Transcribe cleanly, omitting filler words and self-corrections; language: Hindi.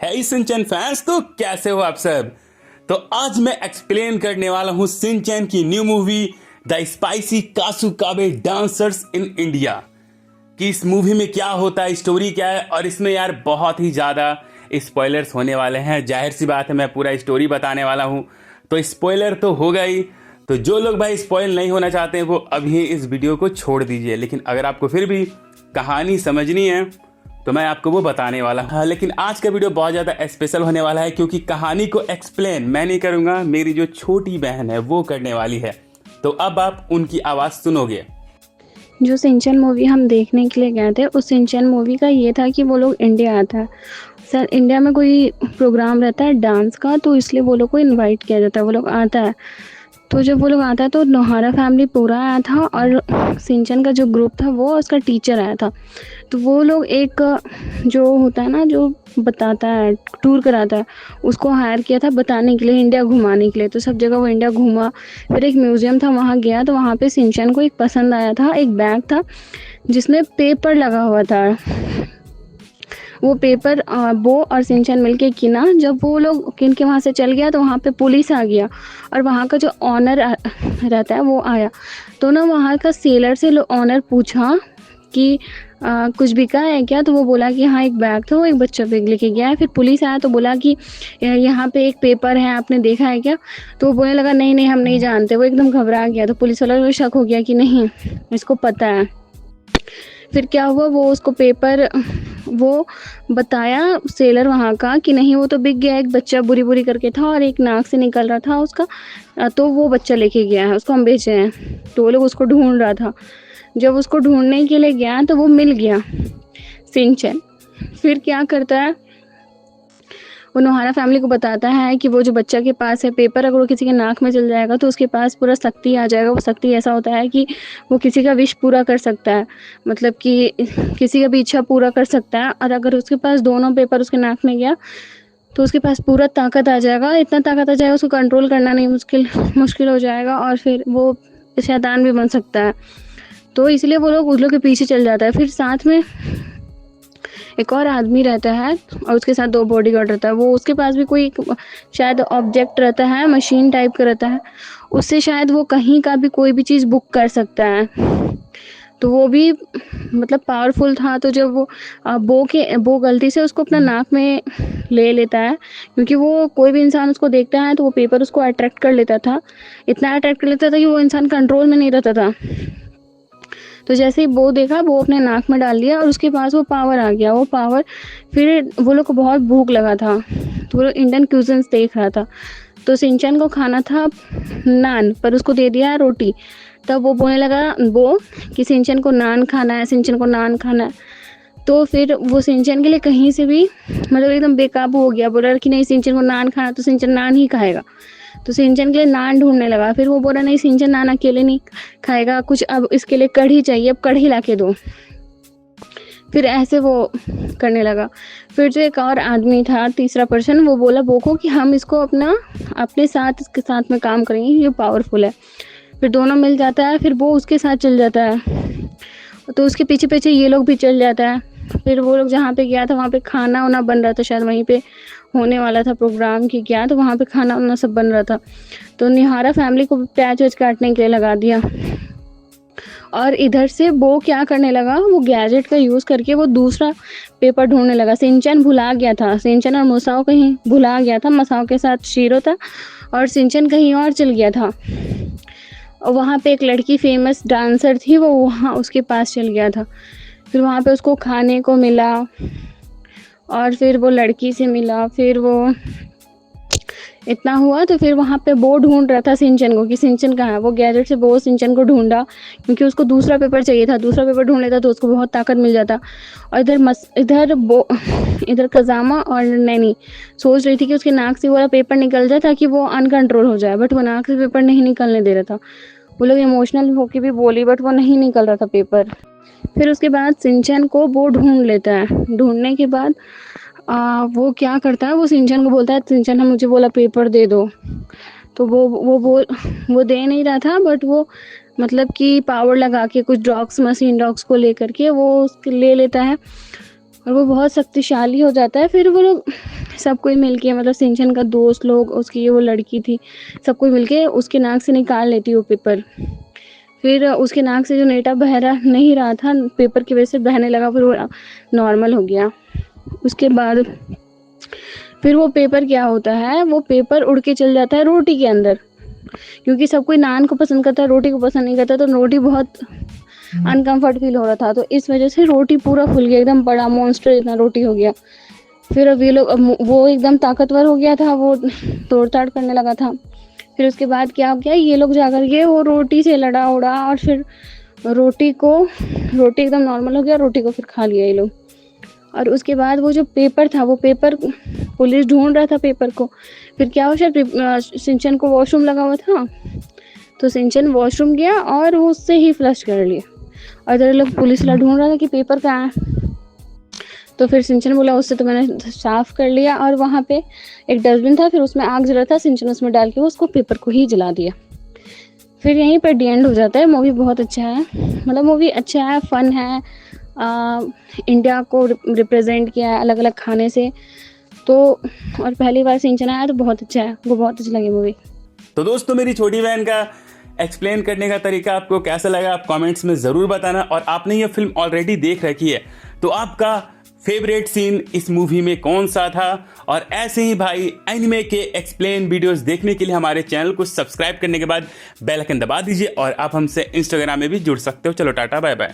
है सिंचन फैंस, तो कैसे हो आप सब। तो आज मैं एक्सप्लेन करने वाला हूं सिंचन की new movie the spicy Kasukabe dancers in India कि इस मूवी में क्या होता है, स्टोरी क्या है। और इसमें यार बहुत ही ज़्यादा स्पॉयलर्स होने वाले हैं। जाहिर सी बात है, मैं पूरा स्टोरी बताने वाला हूं तो स्पॉयलर तो होगा ही। तो जो लोग भाई स्पॉइल नहीं होना चाहते हैं वो अभी इस वीडियो को छोड़ दीजिए। लेकिन अगर आपको फिर भी कहानी समझनी है तो मैं आपको वो बताने वाला हूँ। लेकिन आज का वीडियो बहुत ज़्यादा स्पेशल होने वाला है क्योंकि कहानी को एक्सप्लेन मैं नहीं करूँगा, मेरी जो छोटी बहन है वो करने वाली है। तो अब आप उनकी आवाज़ सुनोगे। जो सिंचन मूवी हम देखने के लिए गए थे, उस सिंचन मूवी का ये था कि वो लोग इंडिया आता है। सर, इंडिया में कोई प्रोग्राम रहता है डांस का, तो इसलिए वो लोग को इनवाइट किया जाता है। वो लोग आता है, तो जब वो लोग आता है तो नोहारा फैमिली पूरा आया था और सिंचन का जो ग्रुप था वो उसका टीचर आया था। तो वो लोग एक जो होता है ना, जो बताता है, टूर कराता है, उसको हायर किया था बताने के लिए, इंडिया घुमाने के लिए। तो सब जगह वो इंडिया घूमा। फिर एक म्यूज़ियम था, वहाँ गया तो वहाँ पे सिंचन को एक पसंद आया था, एक बैग था जिसमें पेपर लगा हुआ था। वो पेपर वो और सिंचन मिलके किना। जब वो लोग किन के वहाँ से चल गया तो वहाँ पे पुलिस आ गया और वहाँ का जो ऑनर रहता है वो आया। तो ना वहाँ का सेलर से ऑनर पूछा कि कुछ बिका है क्या। तो वो बोला कि हाँ एक बैग था, वो एक बच्चा बैग लेके गया है। फिर पुलिस आया तो बोला कि यहाँ पे एक पेपर है, आपने देखा है क्या। तो वो बोलने लगा नहीं नहीं हम नहीं जानते। वो एकदम घबरा गया। तो पुलिस वाला को शक हो गया कि नहीं इसको पता है। फिर क्या हुआ, वो उसको पेपर वो बताया सेलर वहाँ का कि नहीं वो तो बिक गया, एक बच्चा बुरी बुरी करके था और एक नाक से निकल रहा था उसका, तो वो बच्चा लेके गया है, उसको हम बेचे हैं। तो वो लोग उसको ढूंढ रहा था। जब उसको ढूंढने के लिए गया तो वो मिल गया सिंचन। फिर क्या करता है, वो नोहारा फैमिली को बताता है कि वो जो बच्चा के पास है पेपर, अगर वो किसी के नाक में चल जाएगा तो उसके पास पूरा शक्ति आ जाएगा। वो शक्ति ऐसा होता है कि वो किसी का विश पूरा कर सकता है, मतलब कि किसी का भी इच्छा पूरा कर सकता है। और अगर उसके पास दोनों पेपर उसके नाक में गया तो उसके पास पूरा ताकत आ जाएगा, इतना ताकत आ जाएगा उसको कंट्रोल करना नहीं मुश्किल हो जाएगा और फिर वो शैतान भी बन सकता है। तो इसलिए वो लोग उस लोग के पीछे चल जाता है। फिर साथ में एक और आदमी रहता है और उसके साथ 2 बॉडीगार्ड रहता है। वो उसके पास भी कोई शायद ऑब्जेक्ट रहता है, मशीन टाइप का रहता है, उससे शायद वो कहीं का भी कोई भी चीज़ बुक कर सकता है। तो वो भी मतलब पावरफुल था। तो जब वो बो गलती से उसको अपना नाक में ले लेता है, क्योंकि वो कोई भी इंसान उसको देखता है तो वो पेपर उसको अट्रैक्ट कर लेता था, इतना अट्रैक्ट कर लेता था कि वो इंसान कंट्रोल में नहीं रहता था। तो जैसे ही वो देखा, वो अपने नाक में डाल लिया और उसके पास वो पावर आ गया। वो पावर, फिर वो लोग को बहुत भूख लगा था तो वो लोग इंडियन क्यूजिन्स देख रहा था। तो सिंचन को खाना था नान, पर उसको दे दिया रोटी। तब वो बोलने लगा वो कि सिंचन को नान खाना है, सिंचन को नान खाना है। तो फिर वो सिंचन के लिए कहीं से भी मतलब एकदम बेकाबू हो गया, बोला कि नहीं सिंचन को नान खाना, तो सिंचन नान ही खाएगा। तो सिंचन के लिए नान ढूंढने लगा। फिर वो बोला नहीं सिंचन नान अकेले नहीं खाएगा, कुछ अब इसके लिए कढ़ी चाहिए, अब कढ़ी ला के दो। फिर ऐसे वो करने लगा। फिर जो एक और आदमी था, तीसरा पर्सन, वो बोला बो को कि हम इसको अपने साथ इसके साथ में काम करेंगे, ये पावरफुल है। फिर दोनों मिल जाता है, फिर वो उसके साथ चल जाता है, तो उसके पीछे पीछे ये लोग भी चल जाता है। फिर वो लोग जहाँ पे गया था वहाँ पे खाना वाना बन रहा था, शायद वहीं पे होने वाला था प्रोग्राम की क्या, तो वहाँ पे खाना वाना सब बन रहा था। तो निहारा फैमिली को प्याज व्याज काटने के लिए लगा दिया। और इधर से वो क्या करने लगा, वो गैजेट का यूज़ करके वो दूसरा पेपर ढूंढने लगा। सिंचन भुला गया था, सिंचन और मुसाओ कहीं भुला गया था, मसाओ के साथ शीरो था और सिंचन कहीं और चल गया था। और वहाँ पे एक लड़की फेमस डांसर थी, वो वहाँ उसके पास चल गया था। फिर वहाँ पे उसको खाने को मिला और फिर वो लड़की से मिला। फिर वो इतना हुआ तो फिर वहाँ पे वो ढूंढ रहा था सिंचन को कि सिंचन कहाँ है। वो गैजेट से वो सिंचन को ढूंढा क्योंकि उसको दूसरा पेपर चाहिए था। दूसरा पेपर ढूंढ लेता तो उसको बहुत ताकत मिल जाता। और इधर कजामा और नैनी सोच रही थी कि उसके नाक से वाला पेपर निकल जाए ताकि वो अनकंट्रोल हो जाए, बट वो नाक से पेपर नहीं निकलने दे रहा था। वो लोग इमोशनल होके भी बोली, बट वो नहीं निकल रहा था पेपर। फिर उसके बाद सिंचन को वो ढूंढ लेता है। ढूंढने के बाद वो क्या करता है, वो सिंचन को बोलता है सिंचन ने मुझे बोला पेपर दे दो। तो वो दे नहीं रहा था, बट वो मतलब कि पावर लगा के कुछ मशीन डॉग्स को लेकर के वो उसके ले लेता है और वो बहुत शक्तिशाली हो जाता है। फिर वो लोग सब कोई मिलके मतलब सिंचन का दोस्त लोग, उसकी वो लड़की थी, सब कोई मिलके उसके नाक से निकाल लेती वो पेपर। फिर उसके नाक से जो नेटा बह रहा नहीं रहा था, पेपर की वजह से बहने लगा, फिर वो नॉर्मल हो गया। उसके बाद फिर वो पेपर क्या होता है, वो पेपर उड़ के चल जाता है रोटी के अंदर, क्योंकि सब कोई नान को पसंद करता है, रोटी को पसंद नहीं करता, तो रोटी बहुत अनकंफर्ट फील हो रहा था, तो इस वजह से रोटी पूरा फूल गया, एकदम बड़ा मॉन्स्टर जितना रोटी हो गया। फिर अब ये लोग, अब वो एकदम ताकतवर हो गया था, वो तोड़ ताड़ करने लगा था। फिर उसके बाद क्या हो गया, ये लोग जाकर के वो रोटी से लड़ा उड़ा, और फिर रोटी एकदम नॉर्मल हो गया, रोटी को फिर खा लिया ये लोग। और उसके बाद वो जो पेपर था, वो पेपर पुलिस ढूंढ रहा था पेपर को। फिर क्या हुआ, शायद सिंचन को वॉशरूम लगा हुआ था, तो सिंचन वॉशरूम गया और वो उससे ही फ्लश कर लिया। और इधर लोग पुलिस वाला ढूंढ रहा था कि पेपर कहाँ है, तो फिर सिंचन बोला उससे तो मैंने साफ कर लिया, और वहाँ पे एक डस्टबिन था, फिर उसमें आग जला था, सिंचन उसमें डाल के उसको पेपर को ही जला दिया। फिर यहीं पर डी एंड हो जाता है। मूवी बहुत अच्छा है, मतलब मूवी अच्छा है, फन है, इंडिया को रिप्रेजेंट किया है अलग अलग खाने से, तो और पहली बार सिंचन आया तो बहुत अच्छा है, वो बहुत अच्छी लगी मूवी। तो दोस्तों, मेरी छोटी बहन का एक्सप्लेन करने का तरीका आपको कैसा लगा, आप कमेंट्स में ज़रूर बताना। और आपने ये फिल्म ऑलरेडी देख रखी है, तो आपका फेवरेट सीन इस मूवी में कौन सा था। और ऐसे ही भाई एनिमे के एक्सप्लेन वीडियोस देखने के लिए हमारे चैनल को सब्सक्राइब करने के बाद बेल आइकन दबा दीजिए, और आप हमसे इंस्टाग्राम में भी जुड़ सकते हो। चलो टाटा बाय बाय।